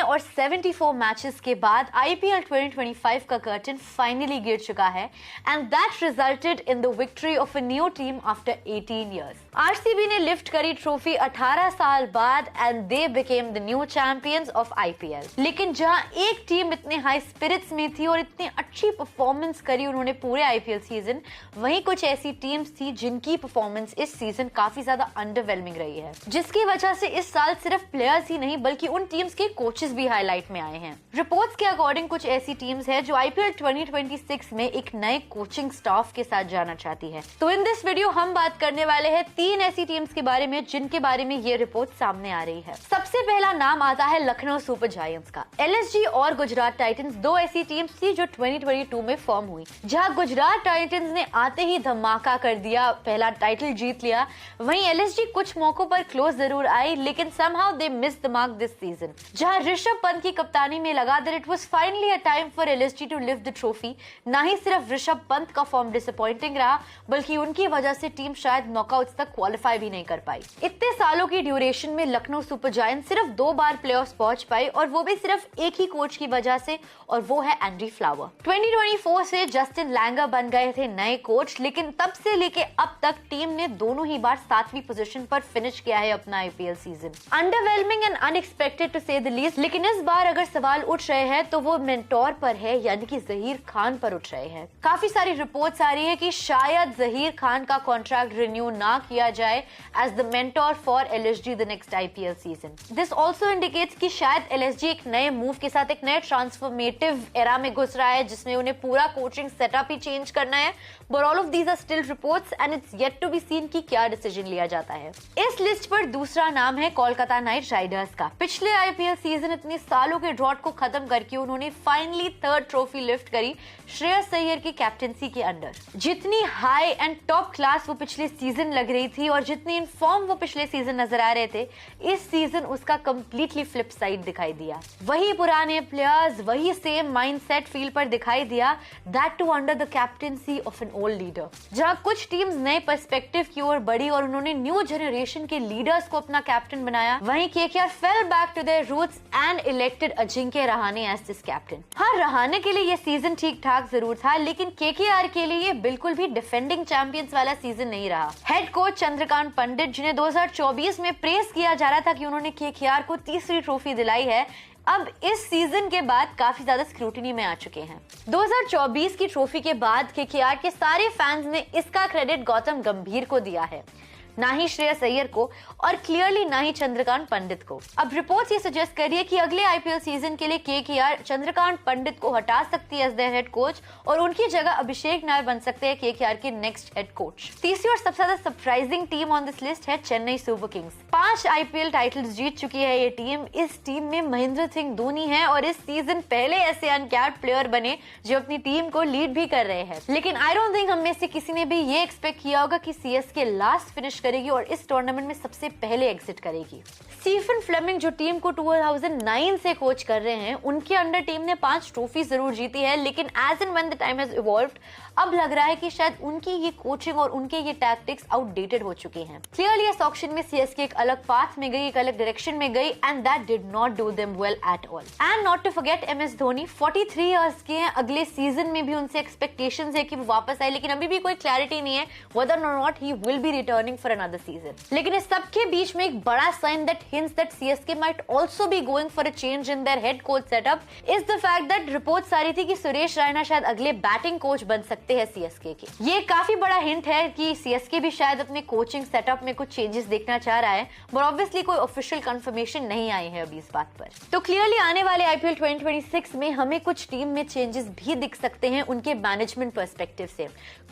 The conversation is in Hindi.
और 74 मैचेस के बाद आईपीएल 2025 का कर्टन फाइनली गिर चुका है and that resulted in the victory of a new team after 18 years. RCB ने लिफ्ट करी ट्रॉफी 18 साल बाद and they became the new champions of IPL. लेकिन जहां एक टीम इतने हाई स्पिरिट्स में थी और इतनी अच्छी परफॉर्मेंस करी उन्होंने पूरे आईपीएल सीजन, वहीं कुछ ऐसी टीम्स थी जिनकी परफॉर्मेंस इस सीजन काफी ज्यादा अंडरवेलमिंग रही है, जिसकी वजह से इस साल सिर्फ प्लेयर्स ही नहीं बल्कि उन टीम्स के कोचेस भी हाईलाइट में आए हैं। रिपोर्ट्स के अकॉर्डिंग कुछ ऐसी टीम्स है जो आईपीएल 2026 में एक नए कोचिंग स्टाफ के साथ जाना चाहती है। तो इन दिस वीडियो हम बात करने वाले हैं 3 ऐसी टीम्स के बारे में जिनके बारे में ये रिपोर्ट सामने आ रही है। सबसे पहला नाम आता है लखनऊ सुपर जायंट्स का। एलएसजी और गुजरात टाइटंस दो ऐसी टीम्स थी जो 2022 में फॉर्म हुई। जहां गुजरात टाइटंस ने आते ही धमाका कर दिया, पहला टाइटल जीत लिया, वहीं एलएसजी कुछ मौकों पर क्लोज जरूर आई लेकिन somehow they missed the mark this season। जहां ऋषभ पंत की कप्तानी में लगा that it was finally a time for LSG to lift the trophy। ना ही सिर्फ ऋषभ पंत का फॉर्म डिसअपॉइंटिंग रहा बल्कि उनकी वजह से टीम शायद नॉकआउट्स तक क्वालिफाई भी नहीं कर पाई। इतने सालों की ड्यूरेशन में लखनऊ सुपर जायंट्स सिर्फ 2 बार प्लेऑफ्स पहुंच पाई और वो भी सिर्फ एक ही कोच की वजह से, और वो है एंडी फ्लावर। 2024 से जस्टिन लैंगर बन गए थे नए कोच, लेकिन तब से लेके अब तक टीम ने दोनों ही बार 7वीं पोजीशन पर फिनिश किया है अपना IPL season. Underwhelming and unexpected to say the least, लेकिन इस बार अगर सवाल उठ रहे हैं तो वो मेंटोर पर है, यानी कि जहीर खान पर उठ रहे हैं। काफी सारी रिपोर्ट्स आ रही है कि शायद जहीर खान का कॉन्ट्रैक्ट रिन्यू ना किया जाए as the mentor for LSG the next IPL season. This also indicates कि शायद एलएसजी एक नए मूव के साथ एक नए ट्रांसफॉर्मेटिव एरा में घुस रहा है जिसमें उन्हें पूरा कोचिंग सेटअप ही चेंज करना है। But all of these are still reports and it's yet to be seen कि क्या डिसीजन लिया जाता है। इस लिस्ट पर दूसरा नाम है कोलकाता नाइट राइडर्स का। पिछले आईपीएल सीजन इतने सालों के ड्रॉट को खत्म करके उन्होंने फाइनली 3rd ट्रॉफी लिफ्ट करी श्रेयस अय्यर की कैप्टेंसी के अंडर। जितनी हाई एंड टॉप क्लास वो पिछले सीजन लग रही थी और जितनी इन फॉर्म वो पिछले सीजन नजर आ रहे थे, इस सीजन उसका कंप्लीटली फ्लिप साइड दिखाई दिया। वही पुराने प्लेयर्स, वही सेम माइंडसेट फील्ड पर दिखाई दिया, that too under the captaincy of an old leader. जहां कुछ टीम्स नए पर्सपेक्टिव की ओर बढ़ी और उन्होंने न्यू जनरेशन के लीडर्स को अपना कैप्टन बनाया, वहीं KKR fell back to their roots and elected Ajinkya Rahane as this captain. हाँ, रहाणे के लिए ये सीजन ठीक ठाक जरूर था, लेकिन केकेआर के लिए ये बिल्कुल भी डिफेंडिंग चैंपियंस वाला सीजन नहीं रहा। हेड कोच चंद्रकांत पंडित, जिन्हें 2024 में प्रेस किया जा रहा था कि उन्होंने केकेआर को 3री ट्रॉफी दिलाई है, अब इस सीजन के बाद काफी ज्यादा स्क्रूटिनी में आ चुके हैं। 2024 की ट्रॉफी के बाद केकेआर के सारे फैंस ने इसका क्रेडिट गौतम गंभीर को दिया है, ना ही श्रेयस अय्यर को और क्लियरली ना ही चंद्रकांत पंडित को। अब रिपोर्ट्स ये सजेस्ट कर रही है कि अगले आईपीएल सीजन के लिए केकेआर चंद्रकांत पंडित को हटा सकती है एज देयर हेड कोच और उनकी जगह अभिषेक नायर बन सकते हैं केकेआर के नेक्स्ट हेड कोच। तीसरी और सबसे ज्यादा surprising team on this list है Chennai Super Kings. 5 IPL titles जीत चुकी है ये टीम। इस टीम में महेंद्र सिंह धोनी है और इस सीजन पहले ऐसे अनकैप्ड प्लेयर बने जो अपनी टीम को लीड भी कर रहे हैं। लेकिन आई डोंट थिंक हम में से किसी ने भी ये एक्सपेक्ट किया होगा कि सीएसके लास्ट फिनिश करेगी और इस टूर्नामेंट में सबसे पहले एग्जिट करेगी। स्टीफन फ्लेमिंग जो टीम को 2009 से कोच कर रहे हैं, उनके अंडर टीम ने 5 ट्रॉफी जरूर जीती है, लेकिन as and when the time has evolved अब लग रहा है कि शायद उनकी ये कोचिंग और उनके ये टैक्टिक्स आउटडेटेड हो चुके हैं। क्लियरली इस ऑक्शन में सीएसके एक अलग पाथ में गई, एक अलग डायरेक्शन में गई and that did not do them well at all. And not to forget MS Dhoni 43 years के हैं। अगले सीजन में भी उनसे एक्सपेक्टेशंस है कि वो वापस आए, लेकिन अभी भी कोई क्लैरिटी नहीं है whether or not he will be returning for another season। लेकिन इस सब के बीच में एक बड़ा sign that hints that CSK might also be going for a change in their head coach setup is the fact that reports आ रही थी कि सुरेश रैना शायद अगले बैटिंग कोच बन सकते हैं CSK के। ये काफी बड़ा हिंट है कि CSK भी शायद अपने कोचिंग सेटअप में कुछ चेंजेस देखना चाह रहा है, बट ऑब्वियसली कोई ऑफिशियल कंफर्मेशन नहीं आई है अभी इस बात पर। तो क्लियरली आने वाले आईपीएल 2026 में हमें कुछ टीम में चेंजेस भी दिख सकते हैं उनके मैनेजमेंट पर्सपेक्टिव से।